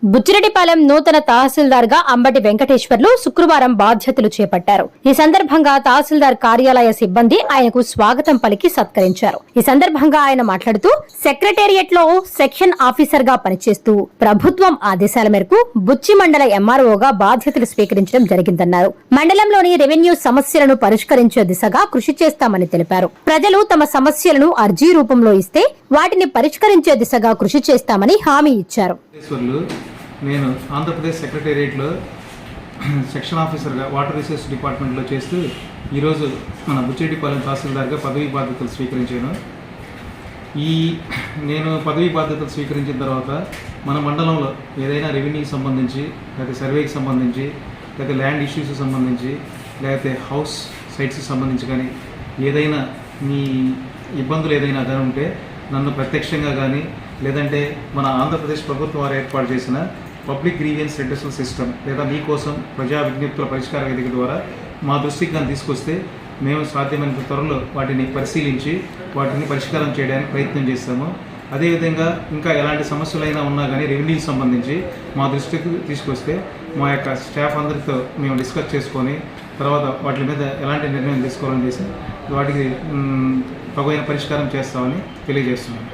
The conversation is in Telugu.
బుచ్చిరెడ్డిపాలెం నూతన తహసీల్దార్ గా అంబటి వెంకటేశ్వర్లు శుక్రవారం బాధ్యతలు చేపట్టారు. ఈ సందర్భంగా తహసీల్దార్ కార్యాలయ సిబ్బంది ఆయనకు స్వాగతం పలికి సత్కరించారు. ఈ సందర్భంగా ఆయన మాట్లాడుతూ సెక్రటేరియట్ లో సెక్షన్ ఆఫీసర్ గా పనిచేస్తూ ప్రభుత్వం ఆదేశాల మేరకు బుచ్చి మండల ఎంఆర్ఓగా బాధ్యతలు స్వీకరించడం జరిగిందన్నారు. మండలంలోని రెవెన్యూ సమస్యలను పరిష్కరించే దిశగా కృషి చేస్తామని తెలిపారు. ప్రజలు తమ సమస్యలను అర్జీ రూపంలో ఇస్తే వాటిని పరిష్కరించే దిశగా కృషి చేస్తామని హామీ ఇచ్చారు. నేను ఆంధ్రప్రదేశ్ సెక్రటేరియట్లో సెక్షన్ ఆఫీసర్గా వాటర్ రిసోర్స్ డిపార్ట్మెంట్లో చేస్తూ ఈరోజు మన బుచ్చిరెడ్డిపాలెం తహసీల్దార్గా పదవీ బాధ్యతలు స్వీకరించాను. నేను పదవీ బాధ్యతలు స్వీకరించిన తర్వాత మన మండలంలో ఏదైనా రెవెన్యూకి సంబంధించి లేకపోతే సర్వేకి సంబంధించి లేకపోతే ల్యాండ్ ఇష్యూస్కి సంబంధించి లేకపోతే హౌస్ సైట్స్కి సంబంధించి కానీ ఏదైనా మీ ఇబ్బందులు ఏదైనా కానీ ఉంటే నన్ను ప్రత్యక్షంగా కానీ లేదంటే మన ఆంధ్రప్రదేశ్ ప్రభుత్వం వారు ఏర్పాటు చేసిన పబ్లిక్ గ్రీవియన్స్ రెడ్రెసల్ సిస్టమ్ లేదా మీకోసం ప్రజా విజ్ఞప్తుల పరిష్కార వేదిక ద్వారా మా దృష్టికి కానీ తీసుకొస్తే మేము సాధ్యమైనంత త్వరలో వాటిని పరిశీలించి వాటిని పరిష్కారం చేయడానికి ప్రయత్నం చేస్తాము. అదేవిధంగా ఇంకా ఎలాంటి సమస్యలైనా ఉన్నా కానీ రెవెన్యూకి సంబంధించి మా దృష్టికి తీసుకొస్తే మా యొక్క స్టాఫ్ అందరితో మేము డిస్కస్ చేసుకొని తర్వాత వాటి మీద ఎలాంటి నిర్ణయం తీసుకోవాలని చేసి వాటికి తగిన పరిష్కారం చేస్తామని తెలియజేస్తున్నాను.